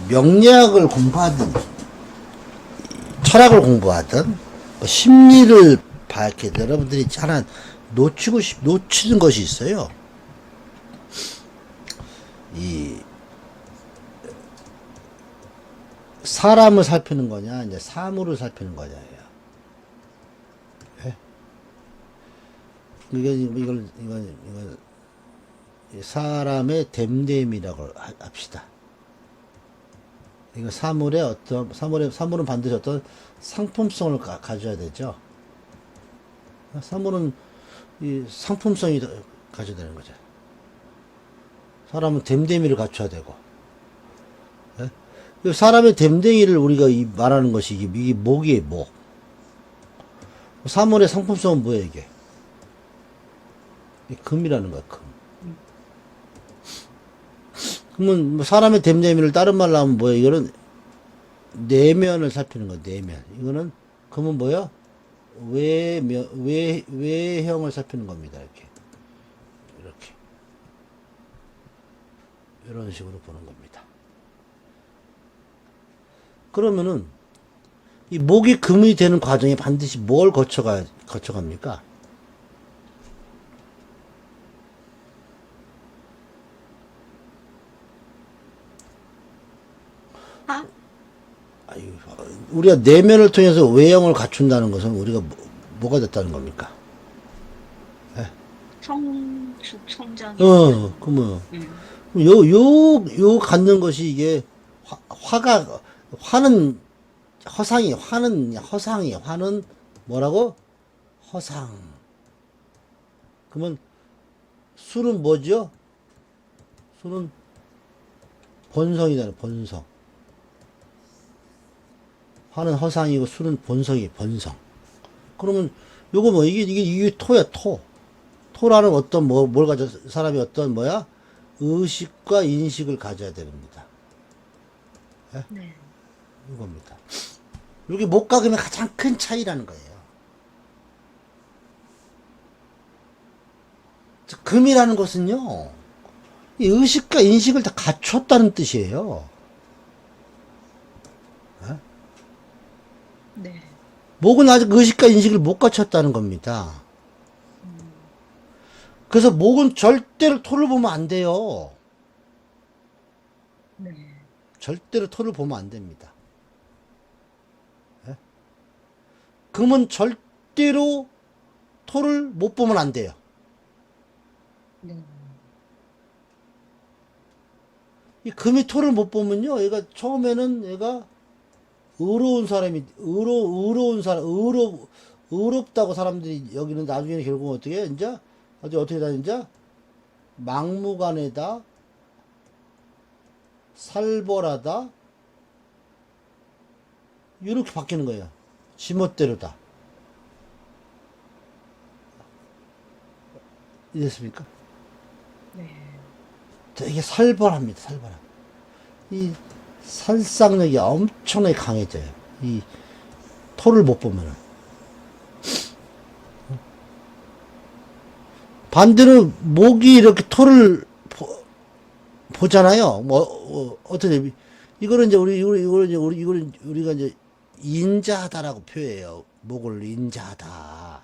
명리학을 공부하든 철학을 공부하든 뭐 심리를 밝게 여러분들이 하나 놓치는 것이 있어요. 이 사람을 살피는 거냐, 이제 사물을 살피는 거냐예요. 예? 이걸 사람의 됨됨이라고 합시다. 이거 사물은 반드시 어떤 상품성을 가져야 되죠. 사물은 이 상품성이 가져야 되는 거죠. 사람은 됨됨이를 갖춰야 되고. 예? 사람의 됨됨이를 우리가 말하는 것이 이게 목이에요, 목. 사물의 상품성은 뭐예요, 이게? 금이라는 거야, 금. 그러면 뭐 사람의 됨됨이를 다른 말로 하면 뭐예요? 이거는 내면을 살피는 거야, 내면. 이거는 금은 뭐야? 외형을 살피는 겁니다, 이렇게. 이런 식으로 보는 겁니다. 그러면은 이 목이 금이 되는 과정에 반드시 뭘 거쳐갑니까? 아, 우리가 내면을 통해서 외형을 갖춘다는 것은 우리가 뭐가 됐다는 겁니까? 성장이. 그러면 음. 요 갖는 것이 이게 화는 허상이 화는 뭐라고? 허상. 그러면 술은 뭐죠? 술은 본성이잖아요, 본성. 화는 허상이고 술은 본성이 본성. 그러면 요거 뭐 이게 토야, 토. 토라는 어떤 뭘 가져 사람이 어떤 뭐야? 의식과 인식을 가져야 됩니다. 예? 네. 이겁니다. 이게 목과 금의 가장 큰 차이라는 거예요. 금이라는 것은요, 이 의식과 인식을 다 갖췄다는 뜻이에요. 예? 네. 목은 아직 의식과 인식을 못 갖췄다는 겁니다. 그래서 목은 절대로 토를 보면 안 돼요. 네. 절대로 토를 보면 안 됩니다. 예? 금은 절대로 토를 못 보면 안 돼요. 네. 이 금이 토를 못 보면요, 얘가 처음에는 얘가 의로운 사람이 의롭다고 사람들이 여기는 나중에는 결국 어떻게 이제 어떻게 다니자 막무가내다, 살벌하다, 이렇게 바뀌는 거예요. 지멋대로다. 이랬습니까? 네. 이게 살벌합니다. 살벌함. 이 살상력이 엄청나게 강해져요. 이 토를 못 보면은. 반대로 목이 이렇게 토를 보잖아요. 어떻게 이거는 이제 우리가 이제 인자하다라고 표해요. 목을 인자하다.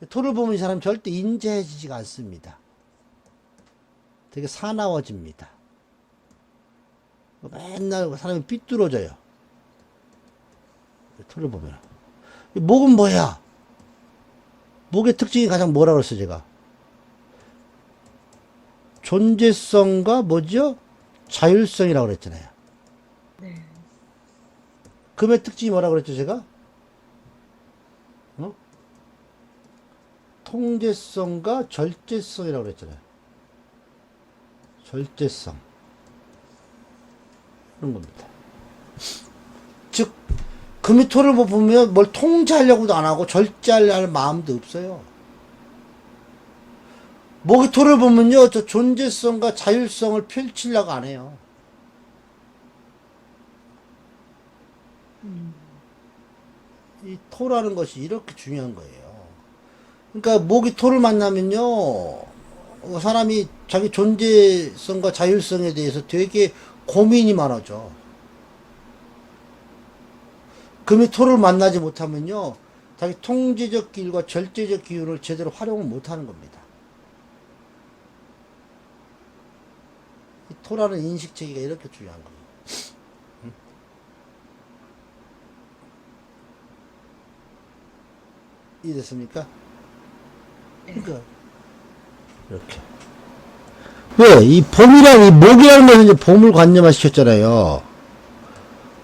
토를 보면 이 사람 절대 인자해지지가 않습니다. 되게 사나워집니다. 맨날 사람이 삐뚤어져요. 토를 보면. 목은 뭐야? 목의 특징이 가장 뭐라 그랬어요, 제가? 존재성과 뭐죠? 자율성이라고 그랬잖아요. 네. 금의 특징이 뭐라 그랬죠, 제가? 통제성과 절제성이라고 그랬잖아요. 절제성. 그런 겁니다. 즉, 금이 토를 보면 뭘 통제하려고도 안 하고 절제할 마음도 없어요. 목이 토를 보면요, 저 존재성과 자율성을 펼치려고 안 해요. 이 토라는 것이 이렇게 중요한 거예요. 그러니까 목이 토를 만나면요, 사람이 자기 존재성과 자율성에 대해서 되게 고민이 많아져. 금이 토를 만나지 못하면요, 자기 통제적 기율과 절제적 기율을 제대로 활용을 못하는 겁니다. 이 토라는 인식체계가 이렇게 중요한 거예요. 이해됐습니까? 네. 그러니까 이렇게. 왜? 이 봄이랑 이 목이라는 것은 이제 봄을 관념화 시켰잖아요.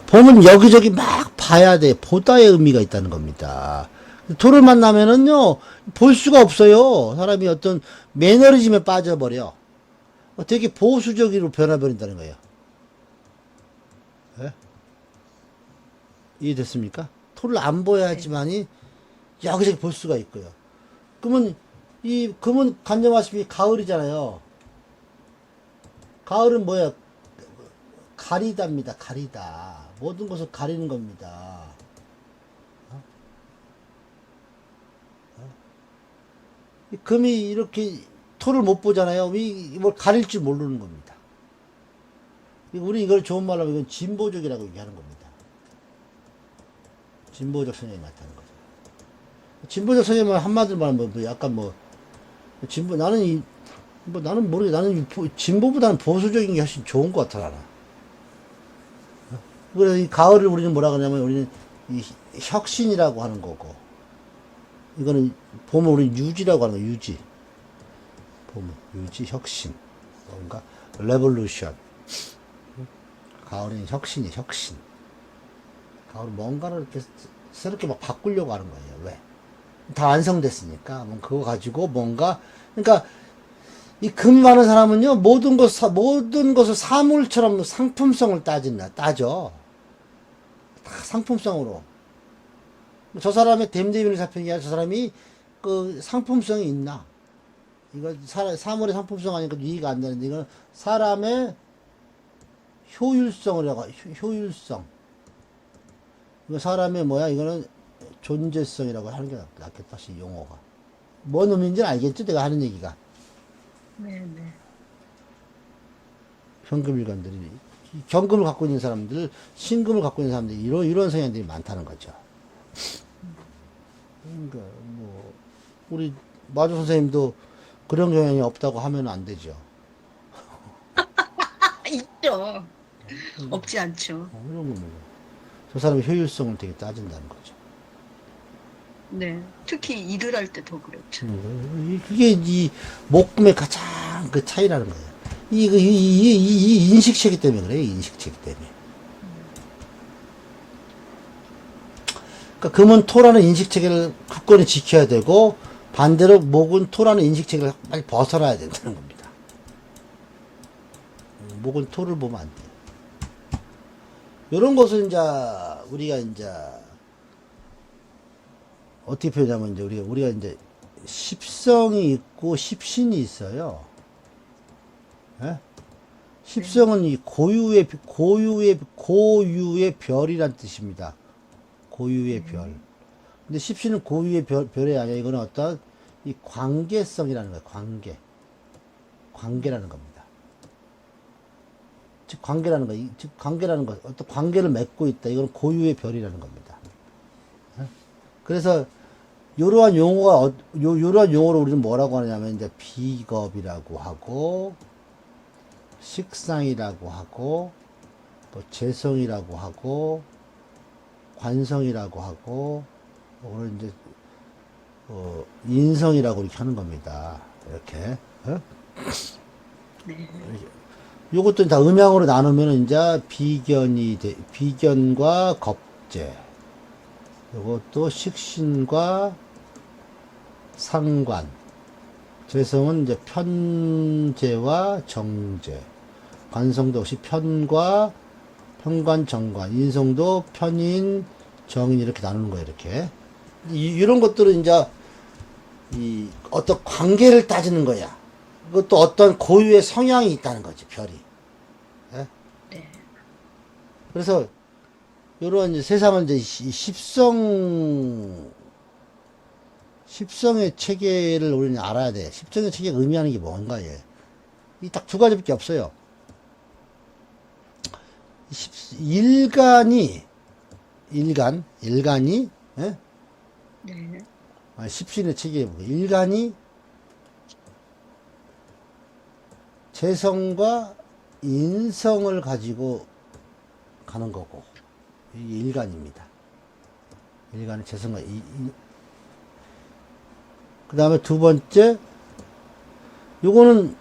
봄은 여기저기 막 봐야 돼. 보다의 의미가 있다는 겁니다. 토를 만나면은요, 볼 수가 없어요. 사람이 어떤 매너리즘에 빠져버려. 되게 보수적으로 변해버린다는 거예요. 예? 이해됐습니까? 토를 안 보여야지만이 여기저기 볼 수가 있고요. 그러면 이 금은 간념하시피 가을이잖아요. 가을은 뭐야? 가리다입니다. 가리다. 모든 것을 가리는 겁니다. 이 금이 이렇게 토를 못 보잖아요. 뭘 가릴 줄 모르는 겁니다. 우리 이걸 좋은 말로 하면 이건 진보적이라고 얘기하는 겁니다. 진보적 성향이 나타나는 거죠. 진보적 성향은 한마디로 말하면 뭐 약간 뭐 진보 나는 모르게 나는 진보보다는 보수적인 게 훨씬 좋은 것 같아 나는. 그래서 이 가을을 우리는 뭐라 그러냐면 우리는 이 혁신이라고 하는 거고, 이거는 봄을 우리는 유지라고 하는 거. 유지. 봄 유지 혁신 뭔가 레볼루션. 가을은 혁신이 혁신. 가을은 뭔가를 이렇게 새롭게 막 바꾸려고 하는 거예요. 왜? 다 완성됐으니까. 뭐 그거 가지고 뭔가, 그러니까 이 금 많은 사람은요, 모든 것을 사물처럼 상품성을 따져. 다 상품성으로. 저 사람의 댐데비를 살피는 게 아니라 저 사람이 그 상품성이 있나. 이거 사물의 상품성 아니니까 이해가 안 되는데, 이건 사람의 효율성을 해가, 효율성. 이거 사람의 뭐야, 이거는 존재성이라고 하는 게 낫겠다, 시 용어가. 뭔 의미인지는 알겠죠? 내가 하는 얘기가. 네, 네. 현금일관들이, 경금을 갖고 있는 사람들, 신금을 갖고 있는 사람들이 이런 성향들이 많다는 거죠. 그러니까, 뭐, 우리 마주 선생님도 그런 경향이 없다고 하면 안 되죠. 있죠. 없지 않죠. 이런 거면. 저 사람의 효율성을 되게 따진다는 거죠. 네. 특히 일을 할 때 더 그렇죠. 그게 이 목금의 가장 그 차이라는 거예요. 이 인식체계 때문에 그래요. 인식체계 때문에. 그러니까 금은 토라는 인식체계를 굳건히 지켜야 되고, 반대로 목은 토라는 인식체계를 빨리 벗어나야 된다는 겁니다. 목은 토를 보면 안 돼요. 이런 것을 이제 우리가 이제 어떻게 표현하면 이제 우리가 이제 십성이 있고 십신이 있어요. 예? 십성은 이 고유의 별이란 뜻입니다. 고유의 별. 근데 십신은 고유의 별이 아니라 이거는 어떤 이 관계성이라는 거예요. 관계라는 겁니다. 즉 관계라는 거, 즉 관계라는 것, 어떤 관계를 맺고 있다. 이거는 고유의 별이라는 겁니다. 그래서 이러한 용어가 이러한 용어로 우리는 뭐라고 하냐면 이제 비겁이라고 하고, 식상이라고 하고, 뭐 재성이라고 하고, 관성이라고 하고, 오늘 이제 인성이라고 이렇게 하는 겁니다. 이렇게. 어? 네. 요것도 다 음양으로 나누면 이제 비견과 겁재. 요것도 식신과 상관. 재성은 이제 편재와 정재. 관성도 역시 편관, 정관. 인성도 편인, 정인 이렇게 나누는 거예요. 이렇게. 이런 것들은 이제 어떤 관계를 따지는 거야. 그것도 어떤 고유의 성향이 있다는 거지, 별이. 예? 네. 그래서 요런 이제 세상은 이제 십성의 체계를 우리는 알아야 돼. 십성의 체계가 의미하는 게 뭔가, 얘. 이 딱 두 가지밖에 없어요. 일간이, 예? 네. 십신의 체계에 보고, 일간이 재성과 인성을 가지고 가는 거고, 이게 일간입니다. 일간의 재성과 그 다음에 두 번째, 요거는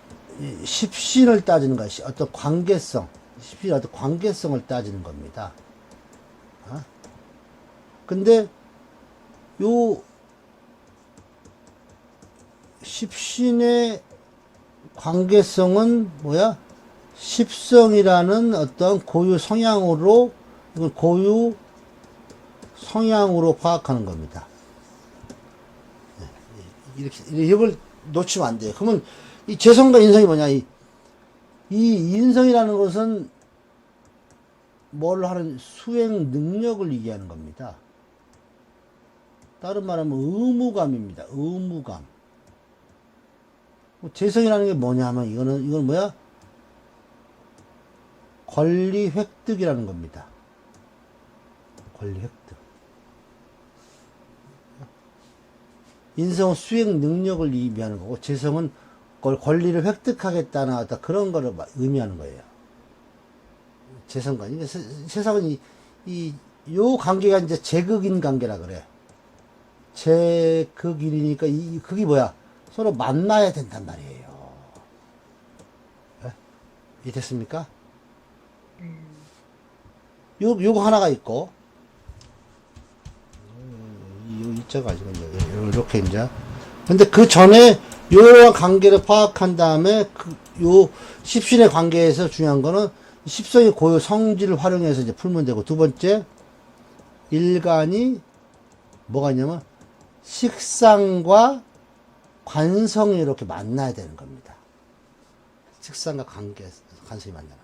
십신을 따지는 거야. 어떤 관계성, 십신의 어떤 관계성을 따지는 겁니다. 근데 요 십신의 관계성은 뭐야? 십성이라는 어떤 고유 성향으로, 이걸 고유 성향으로 파악하는 겁니다. 이렇게, 이걸 놓치면 안 돼요. 그러면 이 재성과 인성이 뭐냐? 이 인성이라는 것은 뭘 하는 수행 능력을 얘기하는 겁니다. 다른 말하면 의무감입니다. 의무감. 재성이라는 게 뭐냐 하면 이건 뭐야? 권리 획득이라는 겁니다. 권리 획득. 인성은 수행 능력을 의미하는 거고, 재성은 그걸 권리를 획득하겠다는 어떤 그런 거를 의미하는 거예요. 재성과. 세상은 요 관계가 이제 제극인 관계라 그래. 제극인이니까 이 극이 뭐야? 서로 만나야 된단 말이에요. 네? 이해됐습니까? 요거 하나가 있고, 이자가 아니고, 이렇게 이제. 근데 그 전에 요런 관계를 파악한 다음에 요 십신의 관계에서 중요한 거는 십성의 고유 성질을 활용해서 이제 풀면 되고, 두 번째, 일간이 뭐가 있냐면 식상과 관성이 이렇게 만나야 되는 겁니다. 식상과 관성이 만나는.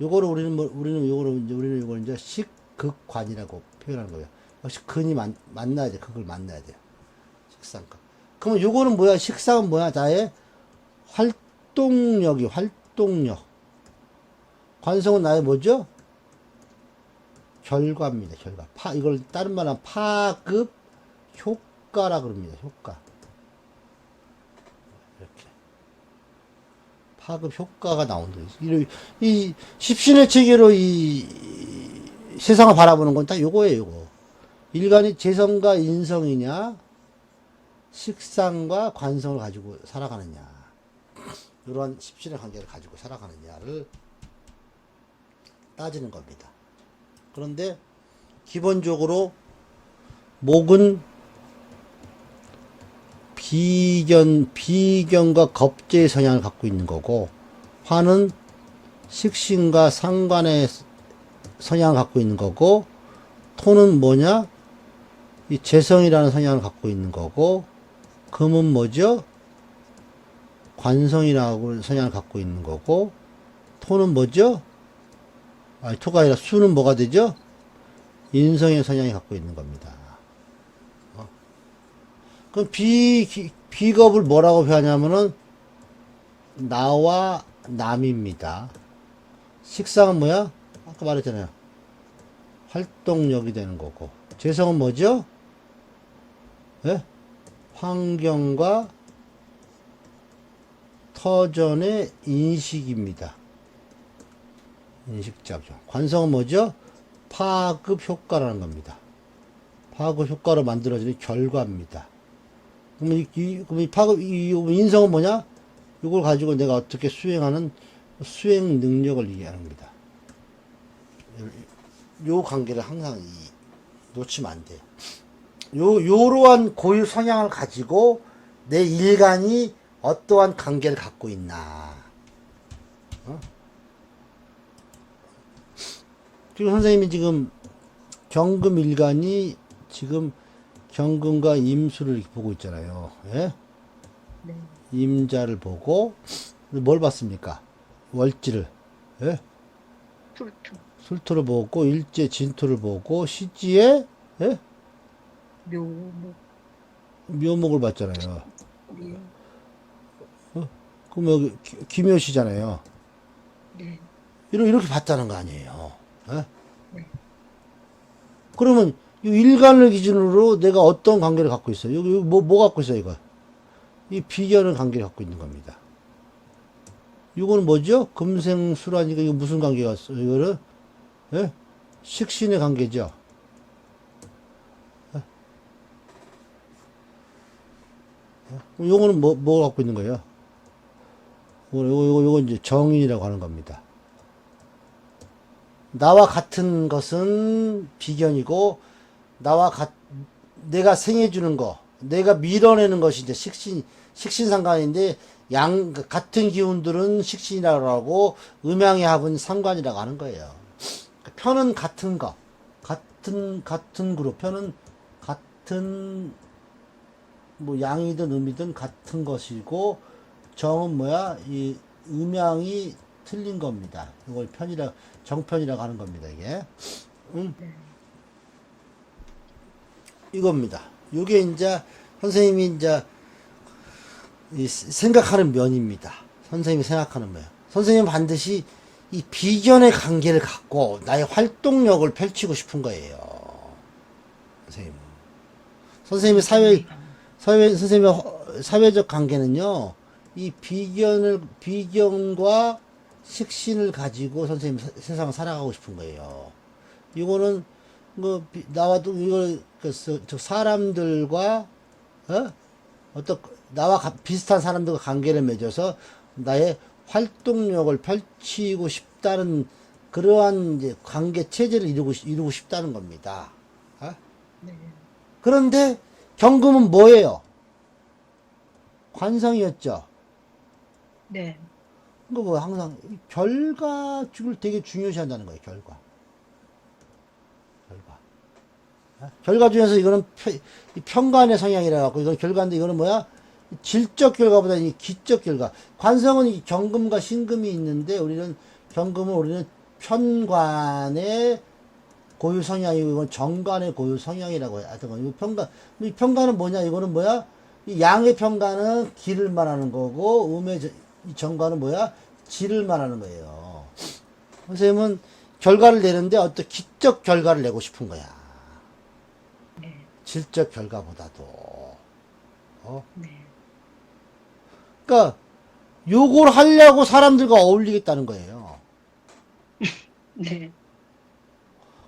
요거를 우리는 요거를 이제 식극관이라고 표현하는 거예요. 역시 근이 만나야 돼. 극을 만나야 돼요. 식상과. 그러면 요거는 뭐야? 식상은 뭐야? 나의 활동력. 관성은 나의 뭐죠? 결과입니다. 결과. 이걸 다른 말하면 파급 효과라 그럽니다. 효과. 이렇게. 파급 효과가 나온다. 이 십신의 체계로 이 세상을 바라보는 건 딱 요거예요. 요거. 일간이 재성과 인성이냐, 식상과 관성을 가지고 살아가느냐, 이러한 십신의 관계를 가지고 살아가느냐를 따지는 겁니다. 그런데 기본적으로 목은 비견과 겁재의 성향을 갖고 있는 거고, 화는 식신과 상관의 성향을 갖고 있는 거고, 토는 뭐냐? 이 재성이라는 성향을 갖고 있는 거고, 금은 뭐죠? 관성이라고 성향을 갖고 있는 거고, 토는 뭐죠? 토가 아니라 수는 뭐가 되죠? 인성의 성향이 갖고 있는 겁니다. 그럼 비겁을 뭐라고 표현하냐면은 나와 남입니다. 식상은 뭐야? 아까 말했잖아요. 활동력이 되는 거고, 재성은 뭐죠? 예? 환경과 터전의 인식입니다. 인식작용. 관성은 뭐죠? 파급 효과라는 겁니다. 파급 효과로 만들어지는 결과입니다. 그럼 이 파급, 인성은 뭐냐? 이걸 가지고 내가 어떻게 수행하는 수행 능력을 얘기하는 겁니다. 요 관계를 항상 놓치면 안 돼요. 요러한 고유 성향을 가지고 내 일간이 어떠한 관계를 갖고 있나. 지금 선생님이 지금 경금 일간이 지금 경금과 임수를 보고 있잖아요. 예? 네. 임자를 보고 뭘 봤습니까? 월지를. 예? 술투. 술토를 보고 일제 진토를 보고 시지에 예? 묘목. 묘목을 봤잖아요. 네. 그럼 여기 기묘시잖아요. 네. 이렇게 봤다는 거 아니에요. 예? 네. 그러면 이 일간을 기준으로 내가 어떤 관계를 갖고 있어요? 여기 뭐 갖고 있어요, 이거? 이 비견의 관계를 갖고 있는 겁니다. 이거는 뭐죠? 금생수라니까 이거 무슨 관계가 있어요? 이거는 예? 식신의 관계죠. 요거는 뭐 갖고 있는 거예요? 요거 이제 정인이라고 하는 겁니다. 나와 같은 것은 비견이고, 내가 생해주는 거, 내가 밀어내는 것이 이제 식신상관인데, 같은 기운들은 식신이라고 하고, 음양의 합은 상관이라고 하는 거예요. 편은 같은 거, 같은 그룹, 편은 같은, 뭐, 양이든 음이든 같은 것이고, 정은 뭐야? 이 음양이 틀린 겁니다. 이걸 정편이라고 하는 겁니다, 이게. 이겁니다. 이게 이제 선생님이 이제 생각하는 면입니다. 선생님이 생각하는 면. 선생님은 반드시 이 비견의 관계를 갖고 나의 활동력을 펼치고 싶은 거예요. 선생님의 선생님의 사회적 관계는요, 이 비견과 식신을 가지고 선생님 세상을 살아가고 싶은 거예요. 이거는 나와도 이걸 사람들과 나와 비슷한 사람들과 관계를 맺어서 나의 활동력을 펼치고 싶다는 그러한 이제 관계 체제를 이루고 싶다는 겁니다. 네. 그런데 경금은 뭐예요? 관성이었죠. 네. 그거 뭐 항상 결과를 되게 중요시 한다는 거예요. 결과. 결과 중에서 이거는 편관의 성향이라 갖고 이건 결과인데 이거는 뭐야? 질적 결과보다 이 기적 결과. 관성은 이 경금과 신금이 있는데 우리는 편관의 고유 성향이고 이건 정관의 고유 성향이라고 해요. 이 편관은 뭐냐? 이거는 뭐야? 이 양의 편관은 기를 말하는 거고 이 정관은 뭐야? 질을 말하는 거예요. 선생님은 결과를 내는데 어떤 기적 결과를 내고 싶은 거야. 네. 질적 결과보다도. 네. 그러니까 요걸 하려고 사람들과 어울리겠다는 거예요. 네.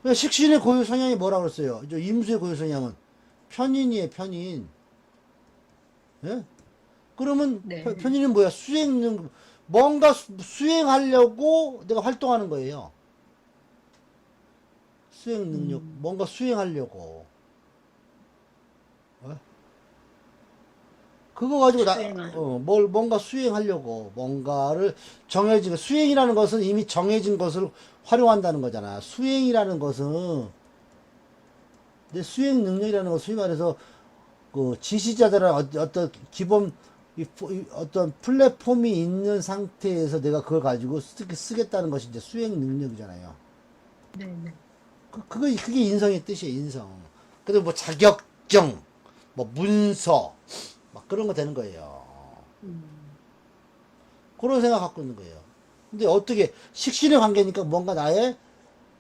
그러니까 식신의 고유 성향이 뭐라고 그랬어요? 임수의 고유 성향은 편인이에요, 편인. 예? 그러면 네. 편인은 뭐야? 뭔가 수행하려고 내가 활동하는 거예요. 수행 능력, 뭔가 수행하려고. 그거 가지고 뭔가 수행하려고, 뭔가를 수행이라는 것은 이미 정해진 것을 활용한다는 거잖아. 수행이라는 것은, 내 수행 능력이라는 건 소위 말해서, 지시자들은 어떤 기본, 어떤 플랫폼이 있는 상태에서 내가 그걸 가지고 쓰겠다는 것이 이제 수행 능력이잖아요. 네. 네. 그게 인성의 뜻이에요, 인성. 그리고 뭐 자격증, 뭐 문서, 막 그런 거 되는 거예요. 그런 생각 갖고 있는 거예요. 근데 어떻게, 식신의 관계니까 뭔가 나의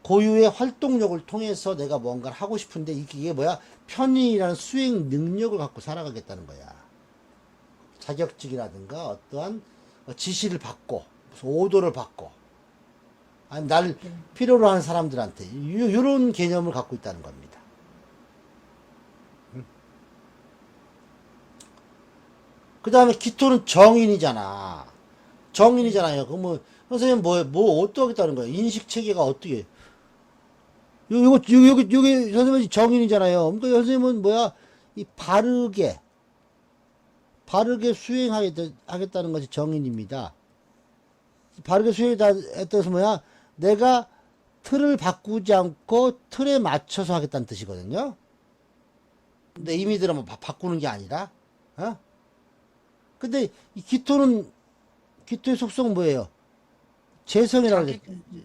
고유의 활동력을 통해서 내가 뭔가를 하고 싶은데 이게 뭐야? 편인이라는 수행 능력을 갖고 살아가겠다는 거야. 자격증이라든가 어떠한 지시를 받고, 무슨 오도를 받고, 아니면 나를 필요로 하는 사람들한테 이런 개념을 갖고 있다는 겁니다. 그 다음에 기토는 정인이잖아요. 그럼 선생님 어떻게 하겠다는 거예요? 인식 체계가 어떻게? 여기 선생님이 정인이잖아요. 그러니까 선생님은 이 바르게 수행하겠다는 것이 정인입니다. 바르게 수행했다는 내가 틀을 바꾸지 않고 틀에 맞춰서 하겠다는 뜻이거든요. 근데 이미 들으면 바꾸는 게 아니라, 근데 이 기토의 속성은 뭐예요? 재성이라고 그러죠.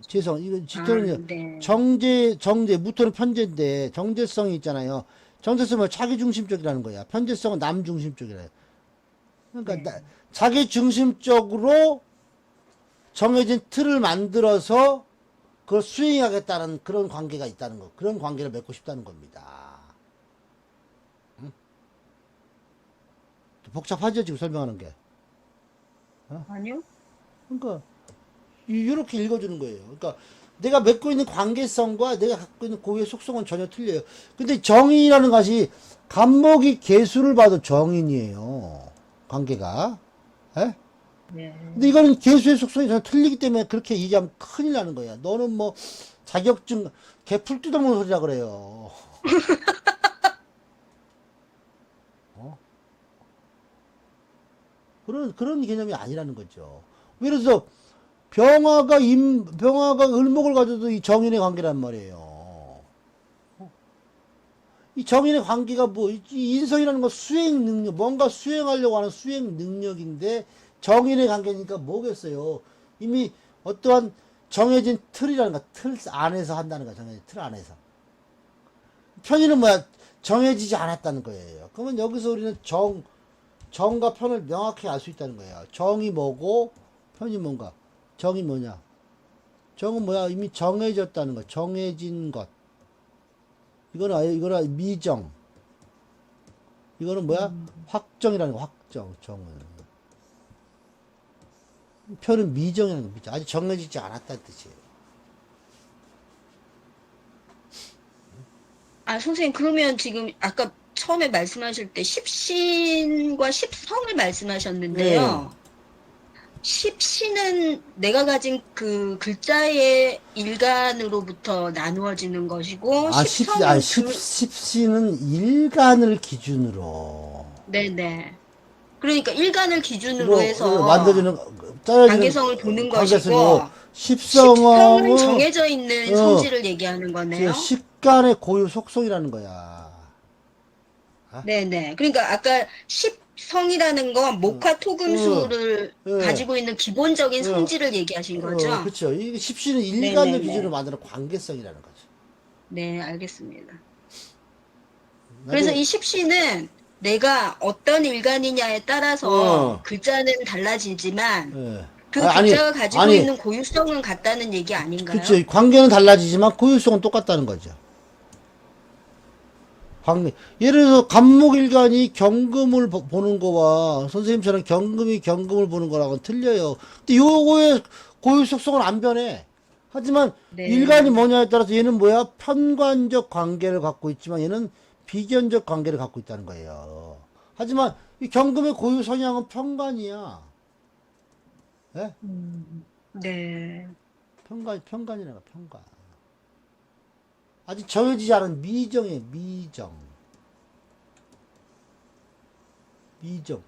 재성. 이거 기토는 네. 정제, 무토는 편제인데, 정제성이 있잖아요. 정체성은 자기 중심적이라는 거야. 편재성은 남 중심적이라. 그러니까 네. 자기 중심적으로 정해진 틀을 만들어서 그걸 수행하겠다는 그런 관계가 있다는 거. 그런 관계를 맺고 싶다는 겁니다. 응? 복잡하죠, 지금 설명하는 게. 아니요? 그러니까 이렇게 읽어주는 거예요. 그러니까 내가 맺고 있는 관계성과 내가 갖고 있는 고유의 속성은 전혀 틀려요. 근데 정인이라는 것이 간목이 개수를 봐도 정인이에요. 관계가. 예? 네. 근데 이거는 개수의 속성이 전혀 틀리기 때문에 그렇게 얘기하면 큰일 나는 거야. 너는 뭐 자격증 개풀 뜯어먹는 소리라 그래요. 어? 그런 개념이 아니라는 거죠. 예를 들어서 병화가 을목을 가져도 이 정인의 관계란 말이에요. 이 정인의 관계가 뭐, 이 인성이라는 건 수행 능력, 뭔가 수행하려고 하는 수행 능력인데, 정인의 관계니까 뭐겠어요? 이미 어떠한 정해진 틀이라는 거, 틀 안에서 한다는 거야, 정해진 틀 안에서. 편의는 뭐야? 정해지지 않았다는 거예요. 그러면 여기서 우리는 정과 편을 명확히 알 수 있다는 거예요. 정이 뭐고, 편이 뭔가. 정이 뭐냐? 정은 뭐야? 이미 정해졌다는 거, 정해진 것. 이거는 미정. 이거는 뭐야? 확정이라는 거, 확정, 정은. 표는 미정이라는 거, 미정. 아직 정해지지 않았다는 뜻이에요. 아, 선생님, 그러면 지금 아까 처음에 말씀하실 때 십신과 십성을 네. 말씀하셨는데요. 십신은 내가 가진 그 글자의 일간으로부터 나누어지는 것이고, 십성은 십시는 일간을 기준으로. 네네. 그러니까 일간을 기준으로 이거 해서 만들어지는, 짜여지는 관계성을 보는 관계성이고, 것이고, 십성은 십성은, 정해져 있는 어, 성질을 얘기하는 그 거네요. 식간의 고유 속성이라는 거야. 아? 네네. 그러니까 아까 십성이라는 건 목화 어, 토금수를 예, 가지고 있는 기본적인 어, 성질을 얘기하신 거죠? 그쵸. 이 십시는 일간을 기준으로 네네네. 만드는 관계성이라는 거죠. 네, 알겠습니다. 그래서 나중에, 이 십시는 내가 어떤 일간이냐에 따라서 어, 글자는 달라지지만 예. 그 아니, 글자가 가지고 아니, 있는 고유성은 같다는 얘기 아닌가요? 그쵸. 관계는 달라지지만 고유성은 똑같다는 거죠. 예를 들어서 간목일간이 경금을 보는 거와 선생님처럼 경금이 경금을 보는 거랑은 틀려요. 근데 요거의 고유 속성은 안 변해. 하지만 일간이 네. 뭐냐에 따라서 얘는 뭐야? 편관적 관계를 갖고 있지만 얘는 비견적 관계를 갖고 있다는 거예요. 하지만 이 경금의 고유 성향은 편관이야. 예? 네. 편관이라는 거야, 편관. 아직 정해지지 않은 미정이에요, 미정. 미정.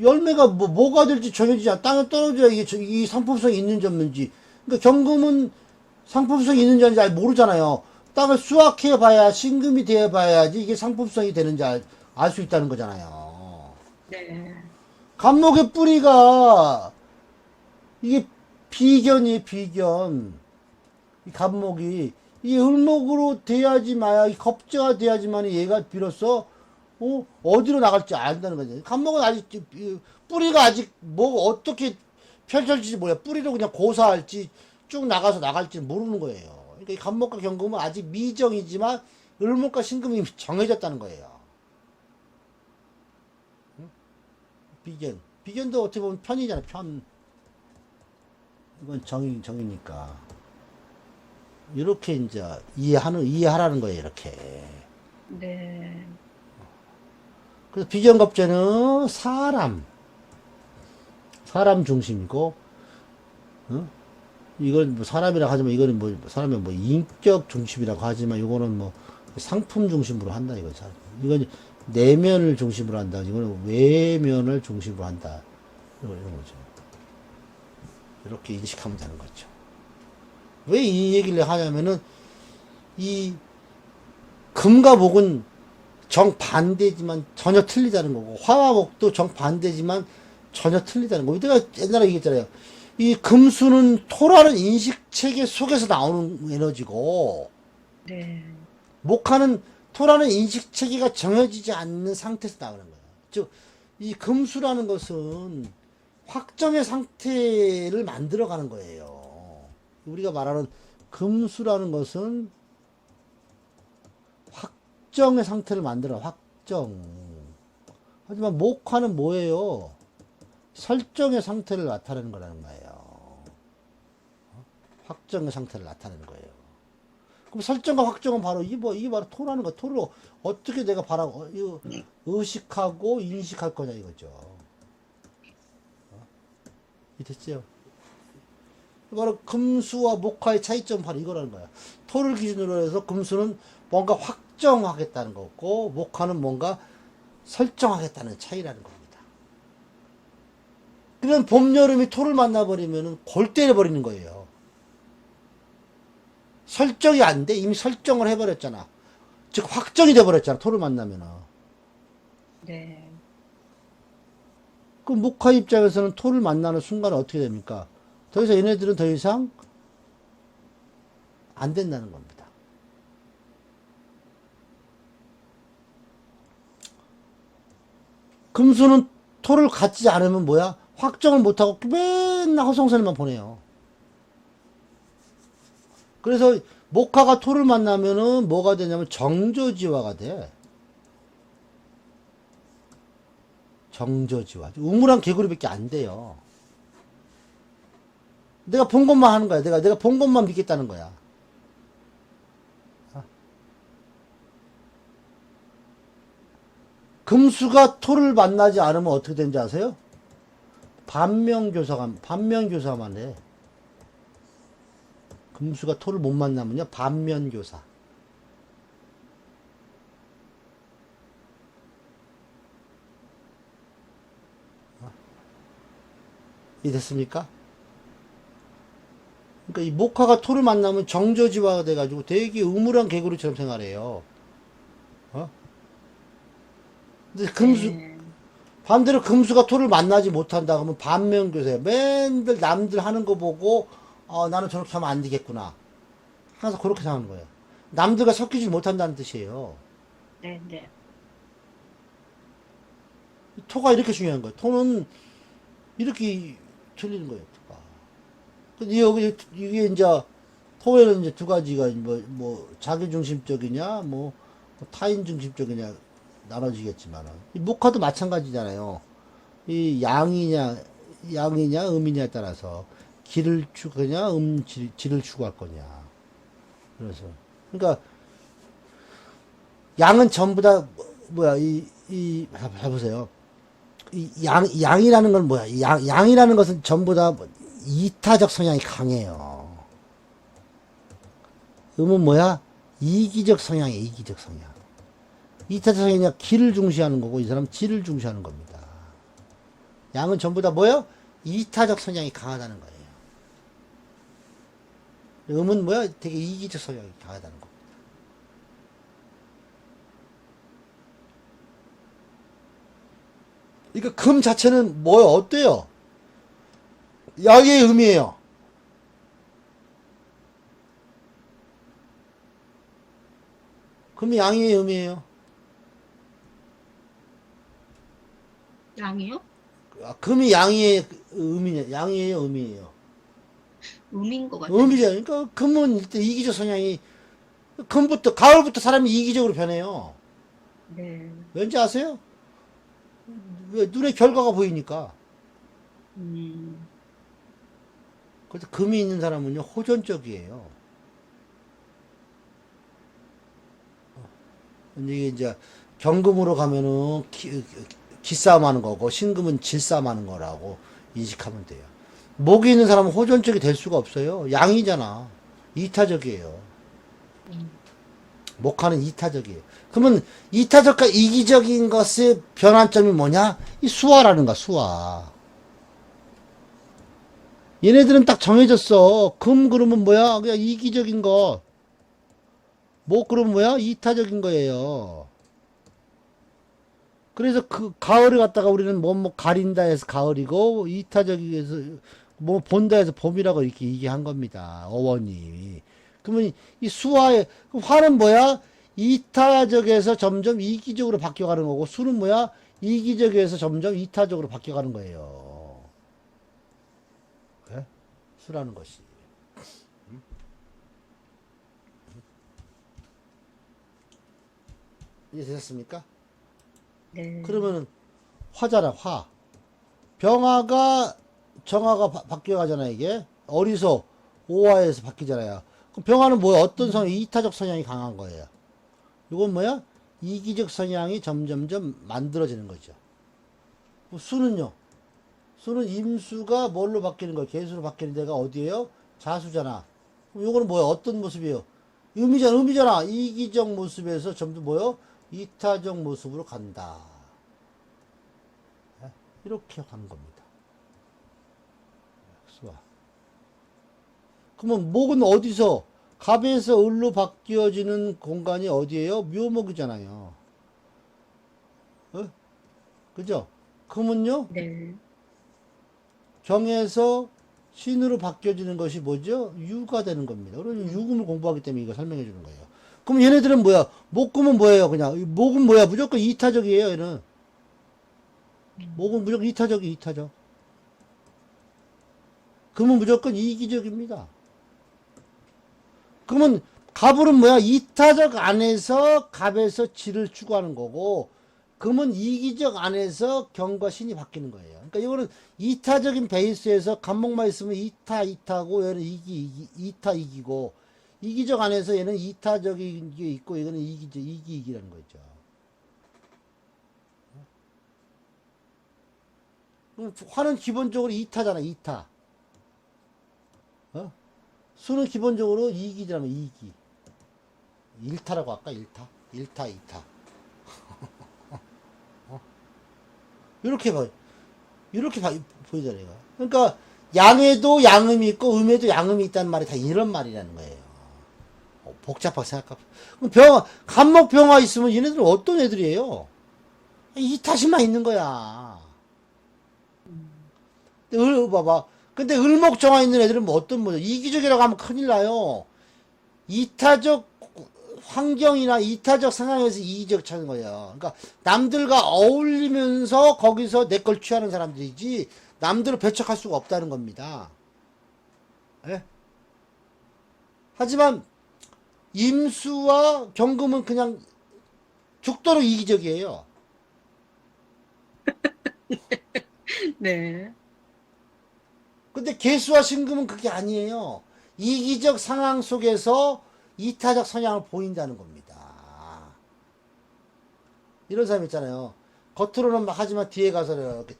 열매가 뭐가 될지 정해지지 않아. 땅에 떨어져야 이 상품성이 있는지 없는지. 그러니까 경금은 상품성이 있는지 없는지 아직 모르잖아요. 땅을 수확해 봐야, 신금이 되어 봐야지 이게 상품성이 되는지 알 수 있다는 거잖아요. 네. 감목의 뿌리가, 이게 비견이에요, 비견. 이 감목이. 이 을목으로 돼야지 마야, 이 겁재가 돼야지만 얘가 비로소 어디로 나갈지 안다는 거죠. 감목은 아직 뿌리가 아직 뭐 어떻게 펼쳐질지 몰라요. 뿌리로 그냥 고사할지 쭉 나가서 나갈지 모르는 거예요. 그러니까 이 감목과 경금은 아직 미정이지만 을목과 신금이 정해졌다는 거예요. 비견도 어떻게 보면 편이잖아. 편. 이건 정이니까. 이렇게 이제 이해하라는 거예요. 이렇게. 네. 그래서 비견겁제는 사람 중심이고, 어? 이건 뭐 사람이라고 하지만 이거는 뭐 사람의 뭐 인격 중심이라고 하지만 이거는 뭐 상품 중심으로 한다 이거죠. 이건 내면을 중심으로 한다. 이거는 외면을 중심으로 한다. 이런 거죠. 이렇게 인식하면 되는 거죠. 왜 이 얘기를 하냐면은 이 금과 목은 정반대지만 전혀 틀리다는 거고 화와 목도 정반대지만 전혀 틀리다는 거고 내가 옛날에 얘기했잖아요. 이 금수는 토라는 인식체계 속에서 나오는 에너지고 네. 목화는 토라는 인식 체계가 정해지지 않는 상태에서 나오는 거예요. 즉, 이 금수라는 것은 확정의 상태를 만들어가는 거예요. 우리가 말하는 금수라는 것은 확정의 상태를 만들어, 확정. 하지만 목화는 뭐예요? 설정의 상태를 나타내는 거라는 거예요. 확정의 상태를 나타내는 거예요. 그럼 설정과 확정은 바로 이게 바로 토라는 거. 토를 어떻게 내가 의식하고 인식할 거냐 이거죠. 됐죠? 바로 금수와 목화의 차이점 바로 이거라는 거야. 토를 기준으로 해서 금수는 뭔가 확정하겠다는 거고 목화는 뭔가 설정하겠다는 차이라는 겁니다. 그런 봄, 여름이 토를 만나버리면 골 때려버리는 거예요. 설정이 안 돼. 이미 설정을 해버렸잖아. 즉 확정이 돼버렸잖아. 토를 만나면은. 네. 그럼 목화 입장에서는 토를 만나는 순간은 어떻게 됩니까? 더 이상 얘네들은 더 이상 안 된다는 겁니다. 금수는 토를 갖지 않으면 뭐야? 확정을 못하고 맨날 허송세례만 보내요. 그래서 목화가 토를 만나면은 뭐가 되냐면 정조지화가 돼. 정조지화. 우물한 개구리밖에 안 돼요. 내가 본 것만 하는 거야. 내가 본 것만 믿겠다는 거야. 금수가 토를 만나지 않으면 어떻게 되는지 아세요? 반면교사만 해. 금수가 토를 못 만나면요, 반면교사. 이해됐습니까? 그러니까 이 목화가 토를 만나면 정조지화가 돼가지고 되게 우물한 개구리처럼 생활해요. 근데 반대로 금수가 토를 만나지 못한다 그러면 반면교사예요. 맨날 남들 하는 거 보고 나는 저렇게 하면 안 되겠구나. 항상 그렇게 생각하는 거예요. 남들과 섞이지 못한다는 뜻이에요. 네, 네. 토가 이렇게 중요한 거예요. 토는 이렇게 틀리는 거예요. 토가. 근데 여기 이게 이제 토에는 이제 두 가지가 뭐 자기 중심적이냐 뭐 타인 중심적이냐 나눠지겠지만 이 목화도 마찬가지잖아요. 이 양이냐 음이냐에 따라서 기를 추구하냐 질을 추구할 거냐. 그래서 그러니까 양은 전부 다 뭐야 봐보세요. 이 양이라는 건 뭐야? 양이라는 것은 전부 다 이타적 성향이 강해요. 음은 뭐야? 이기적 성향이에요. 이기적 성향. 이타적 성향이 기를 중시하는 거고 이 사람은 질을 중시하는 겁니다. 양은 전부 다 뭐예요? 이타적 성향이 강하다는 거예요. 음은 뭐야? 되게 이기적 성향이 강하다는 겁니다. 그러니까 금 자체는 뭐예요? 어때요? 양의 음이에요. 금이 양의 음이에요. 양이요? 금이 양의 음이냐? 양이에요, 음이에요. 음인 것 같아요. 음이죠. 그러니까 금은 일단 이기적 성향이 가을부터 사람이 이기적으로 변해요. 네. 왠지 아세요? 왜 눈에 결과가 보이니까. 그래서 금이 있는 사람은요 호전적이에요. 이게 이제 경금으로 가면은 기싸움하는 거고 신금은 질싸움하는 거라고 인식하면 돼요. 목이 있는 사람은 호전적이 될 수가 없어요. 양이잖아. 이타적이에요. 목화는 이타적이에요. 그러면 이타적과 이기적인 것의 변환점이 뭐냐? 이 수화라는 거야, 수화. 얘네들은 딱 정해졌어. 금 그러면 뭐야? 그냥 이기적인 거. 목 그러면 뭐야? 이타적인 거예요. 그래서 그 가을을 갖다가 우리는 뭐 가린다 해서 가을이고 이타적이해서 뭐 본다 해서 봄이라고 이렇게 얘기한 겁니다. 어원이. 그러면 이 수화의 화는 뭐야? 이타적에서 점점 이기적으로 바뀌어가는 거고, 수는 뭐야? 이기적에서 점점 이타적으로 바뀌어가는 거예요. 네? 수라는 것이. 이해되셨습니까? 네. 그러면은 화잖아, 화. 병화가 정화가 바뀌어가잖아, 이게. 어리서 오화에서 바뀌잖아요. 그럼 병화는 뭐야? 어떤 성향, 이타적 성향이 강한 거예요. 이건 뭐야? 이기적 성향이 점점점 만들어지는 거죠. 수는요? 수는 임수가 뭘로 바뀌는 거예요? 개수로 바뀌는 데가 어디예요? 자수잖아. 그럼 요거는 뭐야? 어떤 모습이에요? 음이잖아. 이기적 모습에서 점점 뭐요? 이타적 모습으로 간다. 이렇게 가는 겁니다. 수와. 그러면 목은 어디서? 갑에서 을로 바뀌어지는 공간이 어디예요? 묘목이잖아요. 어? 그죠? 금은요? 네. 경에서 신으로 바뀌어지는 것이 뭐죠? 유가 되는 겁니다. 그러면 유금을 공부하기 때문에 이거 설명해 주는 거예요. 그럼 얘네들은 뭐야? 목금은 뭐예요? 그냥 목은 뭐야? 무조건 이타적이에요. 얘는 목은 무조건 이타적이 이타적. 금은 무조건 이기적입니다. 그러면 갑은 뭐야? 이타적 안에서 갑에서 지를 추구하는 거고, 금은 이기적 안에서 경과 신이 바뀌는 거예요. 그러니까 이거는 이타적인 베이스에서 갑목만 있으면 이타고 얘는 이타 이기고, 이기적 안에서 얘는 이타적인 게 있고 이거는 이기라는 거죠. 그럼 화는 기본적으로 이타잖아, 이타. 어? 수는 기본적으로 이기라면 이기. 일타라고 할까? 일타. 이렇게 봐. 보이잖아요. 그러니까 양에도 양음이 있고 음에도 양음이 있다는 말이 다 이런 말이라는 거예요. 복잡하게 생각하면. 그럼 간목병화 있으면 얘네들은 어떤 애들이에요? 이 탓이만 있는 거야. 봐봐. 근데 을목정화 있는 애들은 뭐 어떤 모습? 이기적이라고 하면 큰일 나요. 이타적 환경이나 이타적 상황에서 이기적 찾는 거예요. 그러니까 남들과 어울리면서 거기서 내 걸 취하는 사람들이지 남들을 배척할 수가 없다는 겁니다. 예? 하지만 임수와 경금은 그냥 죽도록 이기적이에요. 네. 근데 개수와 신금은 그게 아니에요. 이기적 상황 속에서 이타적 성향을 보인다는 겁니다. 이런 사람 있잖아요. 겉으로는 막 하지만 뒤에 가서 이렇게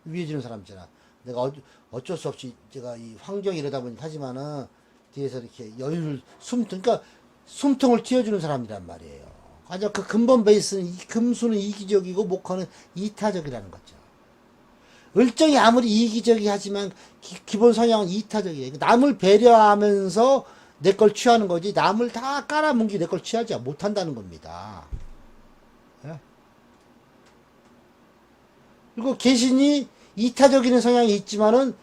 위해지는 사람 있잖아. 내가 어쩔 수 없이 제가 이 환경이 이러다 보니 하지만은 뒤에서 이렇게 여유를 그러니까 숨통을 틔워주는 사람이란 말이에요. 아주 그 근본 베이스는 금수는 이기적이고 목화는 이타적이라는 거죠. 을정이 아무리 이기적이 하지만 기본 성향은 이타적이에요. 남을 배려하면서 내 걸 취하는 거지 남을 다 깔아뭉기 내 걸 취하지 못한다는 겁니다. 예? 그리고 개신이 이타적인 성향이 있지만은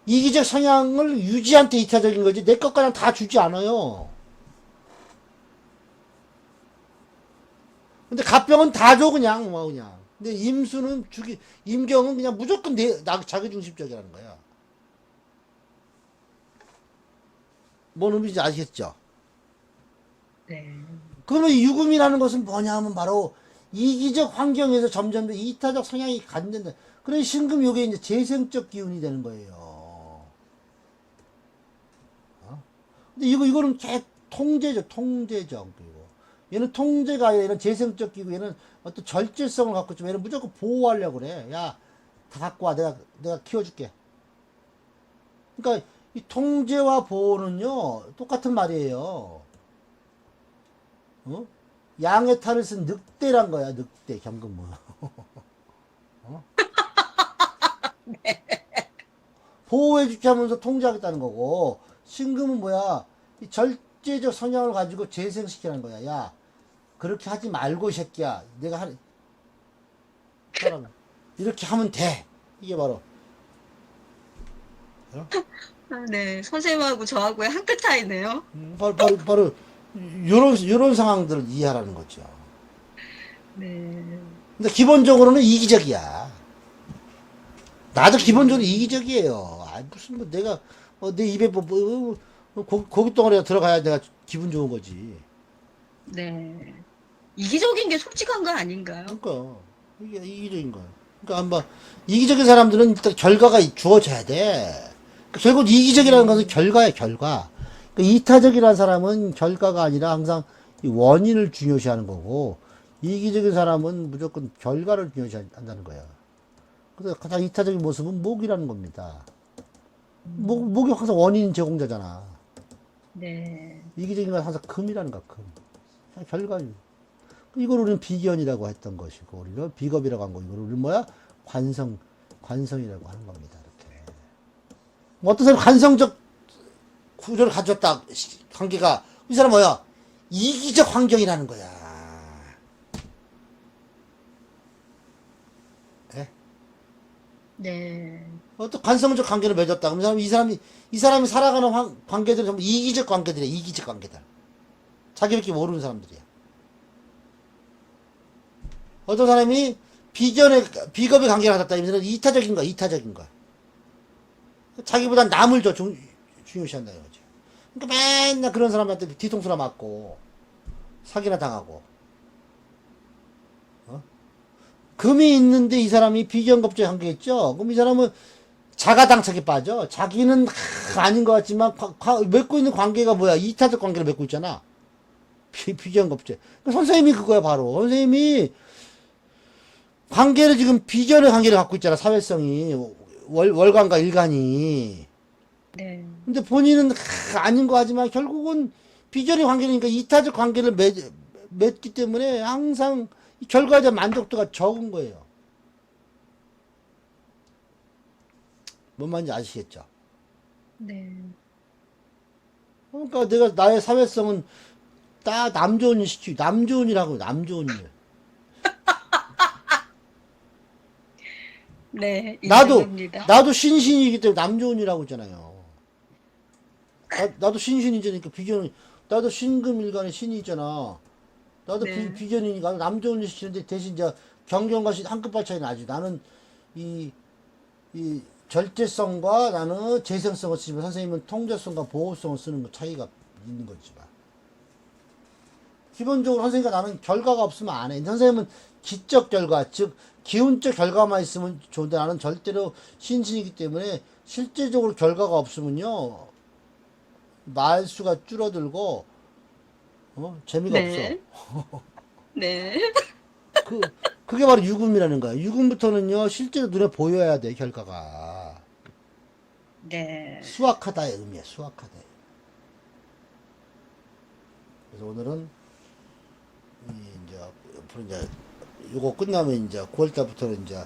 이기적 성향을 유지한테 이타적인 거지 내 것과는 다 주지 않아요. 근데 갑병은 다 줘 그냥 뭐 그냥. 근데 임경은 그냥 무조건 자기 중심적이라는 거야. 뭔 의미인지 아시겠죠? 네. 그러면 유금이라는 것은 뭐냐 하면 바로 이기적 환경에서 점점 더 이타적 성향이 갖는다. 그런 신금 요게 이제 재생적 기운이 되는 거예요. 근데 이거는 통제적. 그리고 얘는 통제가 아니라 얘는 재생적 기고 얘는 어떤 절제성을 갖고 있지만 얘는 무조건 보호하려고 그래. 야, 다 갖고 와. 내가 키워줄게. 그러니까 이 통제와 보호는요 똑같은 말이에요. 어? 양의 탈을 쓴 늑대란 거야. 늑대 경금 어? 보호해주게 하면서 통제하겠다는 거고 신금은 뭐야? 이 절제적 성향을 가지고 재생시키는 거야. 야, 그렇게 하지 말고 이 새끼야. 사람 이렇게 하면 돼. 이게 바로 네. 선생님하고 저하고의 한 끗 차이네요. 바로 요런 상황들을 이해하라는 거죠. 네. 근데 기본적으로는 이기적이야. 나도 기본적으로 이기적이에요. 아, 무슨, 뭐, 내가, 내 입에 고기 덩어리가 들어가야 내가 기분 좋은 거지. 네. 이기적인 게 솔직한 거 아닌가요? 그러니까, 이게 이기적인 거야. 그러니까, 한번, 이기적인 사람들은 일단 결과가 주어져야 돼. 그러니까 결국 이기적이라는 것은 결과야, 결과. 그러니까 이타적이라는 사람은 결과가 아니라 항상 이 원인을 중요시하는 거고, 이기적인 사람은 무조건 결과를 중요시한다는 거야. 그래서 가장 이타적인 모습은 목이라는 겁니다. 목이 항상 원인 제공자잖아. 네. 이기적인 건 항상 금이라는 거야, 금. 그냥 결과. 이걸 우리는 비견이라고 했던 것이고, 우리는 비겁이라고 한 거, 이걸 우리는 뭐야? 관성이라고 하는 겁니다, 이렇게. 뭐 어떤 사람이 관성적 구조를 가졌다, 관계가. 이 사람 뭐야? 이기적 환경이라는 거야. 예? 네. 어떤 관성적 관계를 맺었다. 그럼 이 사람이 살아가는 관계들은 전부 이기적 관계들이야, 이기적 관계들. 자기밖에 모르는 사람들이야. 어떤 사람이 비겁의 관계를 가졌다. 이러면 이타적인 거야, 이타적인 거야. 자기보다 남을 더 중요시한다, 이거죠. 그러니까 맨날 그런 사람한테 뒤통수나 맞고, 사기나 당하고, 금이 있는데 이 사람이 비견급적 관계겠죠? 그럼 이 사람은 자가당착에 빠져. 자기는 아닌 것 같지만, 맺고 있는 관계가 뭐야? 이타적 관계를 맺고 있잖아. 비견급적. 그러니까 선생님이 그거야, 바로. 선생님이 관계를 지금 비견의 관계를 갖고 있잖아, 사회성이. 월간과 일간이. 네. 근데 본인은 아닌 거 하지만 결국은 비전의 관계니까 이타적 관계를 맺기 때문에 항상 결과적 만족도가 적은 거예요. 뭔 말인지 아시겠죠? 네. 그러니까 내가 나의 사회성은 딱 남 좋은 일 시키고, 남 좋은 일. 네. 나도, 인정합니다. 나도 신신이기 때문에 남 좋은 일하고 있잖아요. 나도 신신이니까 비견, 나도 신금일간의 신이 있잖아. 나도 네. 비견이니까 남 좋은 일 시키는데 대신 이제 경경과 한 끗발 차이 나지. 나는 이 절제성과 나는 재생성을 쓰지만 선생님은 통제성과 보호성을 쓰는 거 차이가 있는 거지만. 기본적으로 선생님과 나는 결과가 없으면 안 해. 선생님은 기적 결과, 즉 기운적 결과만 있으면 좋은데 나는 절대로 신신이기 때문에 실제적으로 결과가 없으면요 말수가 줄어들고 재미가 없어. 네. 네. 그게 바로 유금이라는 거야. 유금부터는요 실제로 눈에 보여야 돼 결과가. 네. 수확하다의 의미야. 수확하다. 그래서 오늘은 이제 요거 끝나면 이제 9월달부터는 이제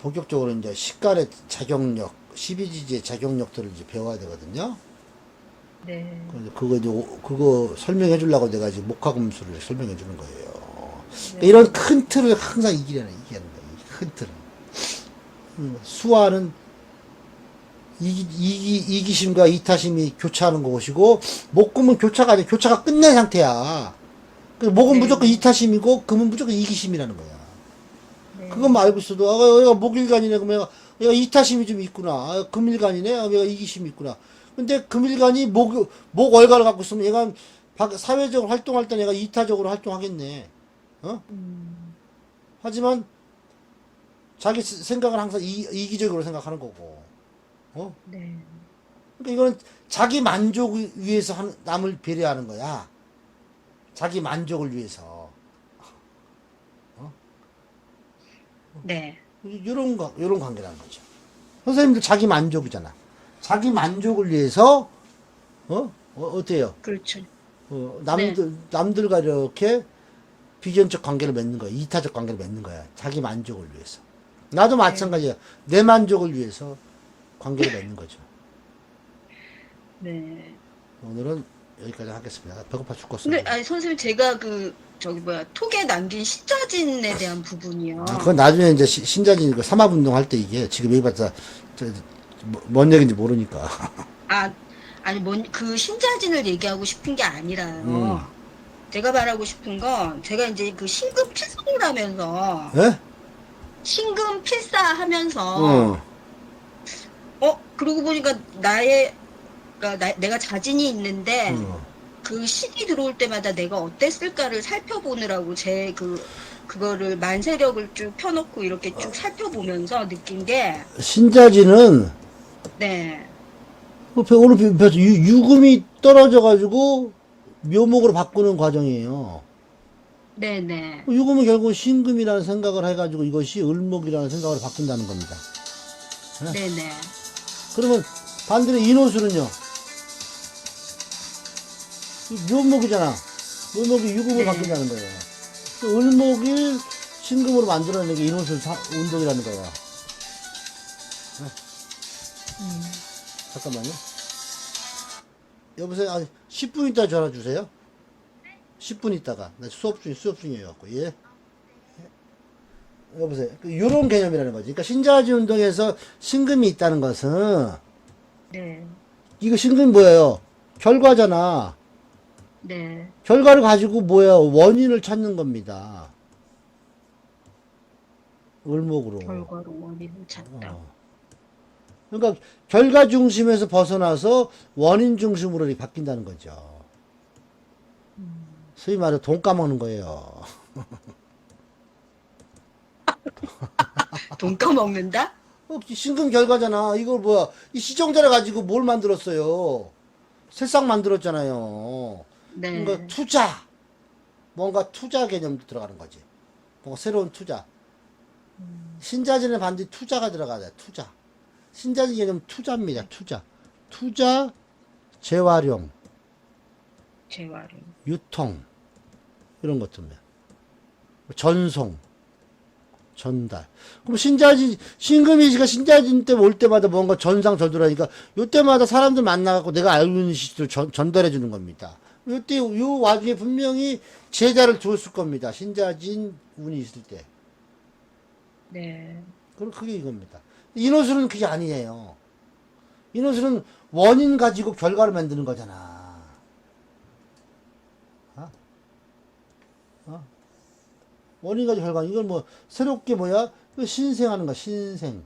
본격적으로 이제 식간의 작용력, 12지지의 작용력들을 이제 배워야 되거든요. 네. 그래서 그거 설명해 주려고 내가 지금 목화금수를 설명해 주는 거예요. 그러니까 네. 이런 큰 틀을 항상 이기려는 거예요. 이 큰 틀은. 수화는 이기심과 이타심이 교차하는 것이고, 목금은 교차가 아니라 교차가 끝낸 상태야. 그래서 목은 네. 무조건 이타심이고, 금은 무조건 이기심이라는 거야. 네. 그것만 알고 있어도, 아, 얘가 목일간이네. 그러면 얘가 이타심이 좀 있구나. 아, 금일간이네. 아, 얘가 이기심이 있구나. 근데 금일간이 목월간을 갖고 있으면 얘가 사회적으로 활동할 때 얘가 이타적으로 활동하겠네. 하지만 자기 생각은 항상 이기적으로 생각하는 거고. 네. 그러니까 이거는 자기 만족을 위해서 남을 배려하는 거야. 자기 만족을 위해서. 네. 요런 관계라는 거죠. 선생님들 자기 만족이잖아. 자기 만족을 위해서, 어때요? 그렇죠. 남들과 이렇게 비견적 관계를 맺는 거야. 이타적 관계를 맺는 거야. 자기 만족을 위해서. 나도 마찬가지야. 내 만족을 위해서 관계를 맺는 거죠. 네. 오늘은 여기까지 하겠습니다. 배고파 죽겠어요. 근데 아니 선생님 제가 톡에 남긴 신자진에 대한 부분이요. 그건 나중에 이제 신자진 그 삼합운동 할 때 이게 지금 얘기봤자 뭔 얘기인지 모르니까. 아, 아니 그 신자진을 얘기하고 싶은 게 아니라요. 제가 말하고 싶은 건 제가 이제 그 신금 필사를 하면서 예? 신금 필사하면서 어. 그러고 보니까 그러니까 내가 자진이 있는데 어. 그 신이 들어올 때마다 내가 어땠을까를 살펴보느라고 그거를 만세력을 쭉 펴놓고 이렇게 쭉 살펴보면서 느낀 게, 신자지는 네, 오늘 유금이 떨어져가지고 묘목으로 바꾸는 과정이에요. 네네, 유금은 결국 신금이라는 생각을 해가지고 이것이 을목이라는 생각으로 바뀐다는 겁니다. 예? 네네, 그러면 반대로 인호술은요, 묘목이잖아. 묘목이 유금으로 네. 바뀐다는 거예요. 을목을 신금으로 만들어내는 게 인호술 운동이라는 거예요. 잠깐만요. 여보세요? 10분 있다 전화 주세요. 10분 있다가. 나 수업 중이에요. 예. 여보세요. 요런 개념이라는 거지. 그러니까 신자지 운동에서 신금이 있다는 것은, 네, 이거 신금이 뭐예요? 결과잖아. 네, 결과를 가지고 뭐야? 원인을 찾는 겁니다. 을목으로. 결과로 원인을 찾다. 그러니까 결과 중심에서 벗어나서 원인 중심으로 이렇게 바뀐다는 거죠. 소위 말해 돈 까먹는 거예요. 돈 까먹는다? 신금 결과잖아. 이걸 뭐야? 이 시정자를 가지고 뭘 만들었어요? 새싹 만들었잖아요. 그러니까 네, 투자. 뭔가 투자 개념도 들어가는 거지. 뭔가 새로운 투자. 신자진에 반드시 투자가 들어가야 돼. 투자. 신자진 개념 투자입니다. 투자. 투자, 재활용, 재활용. 유통. 이런 것들입니다. 전송, 전달. 그럼 신금이시가 신자진 때 올 때마다 뭔가 전상전두라니까, 요때마다 사람들 만나갖고 내가 알고 있는 시식들을 전달해 주는 겁니다. 요때, 요 와중에 분명히 제자를 줬을 겁니다. 신자진 운이 있을 때. 네, 그럼 그게 이겁니다. 인호술은 그게 아니에요. 인호술은 원인 가지고 결과를 만드는 거잖아. 어? 어? 원인 가지고 결과. 이건 뭐, 새롭게 뭐야? 신생하는 거야, 신생.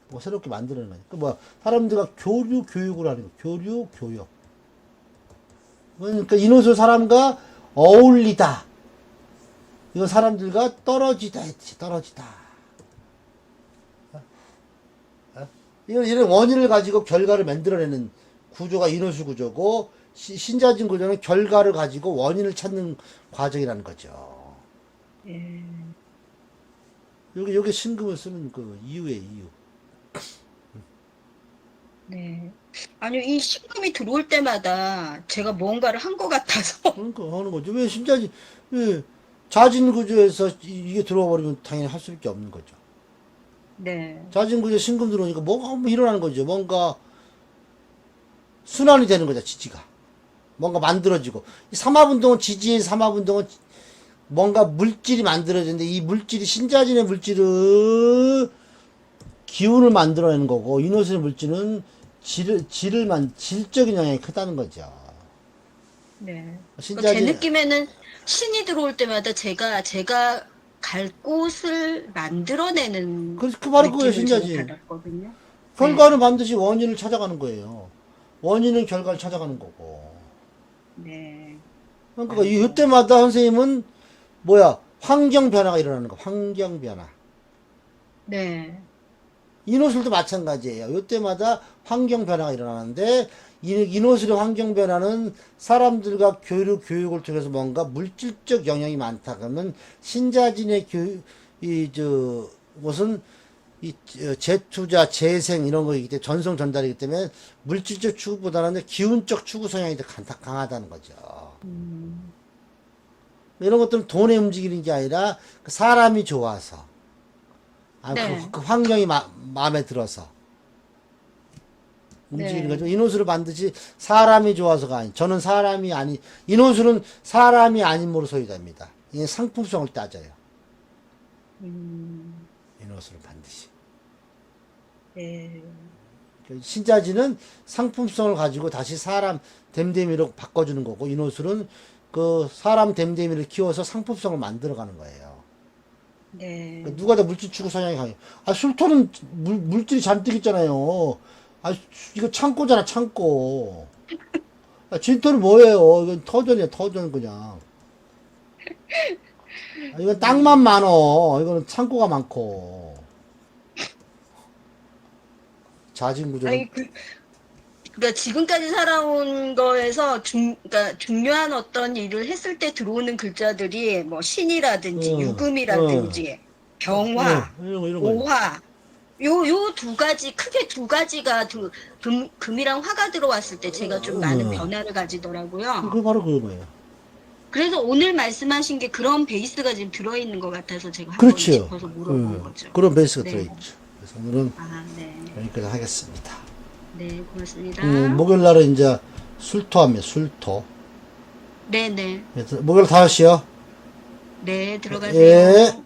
뭐, 새롭게 만드는 거야. 그 뭐, 사람들과 교류, 교육을 하는 거. 교류, 교육. 그러니까 인호술 사람과 어울리다. 이건 사람들과 떨어지다 했지, 떨어지다. 이런 원인을 가지고 결과를 만들어내는 구조가 인호술 구조고, 신자진 구조는 결과를 가지고 원인을 찾는 과정이라는 거죠. 예, 요게 신금을 쓰는 그 이유예요, 이유. 네. 아니요, 이 신금이 들어올 때마다 제가 뭔가를 한 것 같아서. 그러니까 하는 거죠. 왜 신자진, 예, 자진 구조에서 이게 들어와 버리면 당연히 할 수밖에 없는 거죠. 네, 자진 구조에 신금 들어오니까 뭐가 한번 일어나는 거죠. 뭔가 순환이 되는 거죠, 지지가. 뭔가 만들어지고. 이 삼합운동은 지지의 삼합운동은 뭔가 물질이 만들어지는데 이 물질이 신자진의 물질은 기운을 만들어내는 거고 인호술의 물질은 질적인 영향이 크다는 거죠. 네. 그러니까 제 신자진, 느낌에는 신이 들어올 때마다 제가 갈 곳을 만들어내는 그 바로 그거예요, 느낌을 제가 신자진. 받았거든요. 네, 결과는 반드시 원인을 찾아가는 거예요. 원인은 결과를 찾아가는 거고. 네, 그러니까 아이고, 이때마다 선생님은 뭐야? 환경 변화가 일어나는 거. 환경 변화. 네, 인호술도 마찬가지예요. 이때마다 환경 변화가 일어나는데 인호술의 환경 변화는 사람들과 교육을 통해서 뭔가 물질적 영향이 많다 그러면 신자진의 무슨 재투자, 재생 이런 거이기 때문에 전송 전달이기 때문에 물질적 추구보다는 기운적 추구 성향이 더 강하다는 거죠. 음, 이런 것들은 돈에 움직이는 게 아니라 그 사람이 좋아서 네, 그 환경이 마음에 들어서 움직이는 네, 거죠. 인호술을 반드시 사람이 좋아서가 아니, 저는 사람이 아니, 인호술은 사람이 아님으로 소유됩니다. 이게 상품성을 따져요. 음, 인호술은 반드시. 네, 신자지는 상품성을 가지고 다시 사람 됨됨이로 바꿔주는 거고, 인호술은 그 사람 댐댐이를 키워서 상품성을 만들어가는 거예요. 네. 그러니까 누가 더 물질 추구 성향이 강해요. 아, 술토는 물질이 잔뜩 있잖아요. 아, 이거 창고잖아, 창고. 아, 진토는 뭐예요? 이건 터전이야, 터전 그냥. 아, 이건 땅만 많어. 이거는 창고가 많고. 자진구조는 아니, 그러니까 지금까지 살아온 거에서 그러니까 중요한 어떤 일을 했을 때 들어오는 글자들이 뭐 신이라든지 어, 유금이라든지 병화, 이런 거. 오화, 요 두 가지, 크게 두 가지가 금이랑 화가 들어왔을 때 제가 좀 많은 변화를 가지더라고요. 그거 바로 그거예요. 그래서 오늘 말씀하신 게 그런 베이스가 지금 들어있는 것 같아서 제가 한번 그렇죠. 짚어서 물어본 거죠. 그런 베이스가 네. 들어있죠. 그래서 오늘은 아, 네. 여기까지 하겠습니다. 네, 고맙습니다. 목요일 날은 이제 술토합니다. 술토. 네네. 그래서 목요일 5시요. 네, 들어가세요. 예.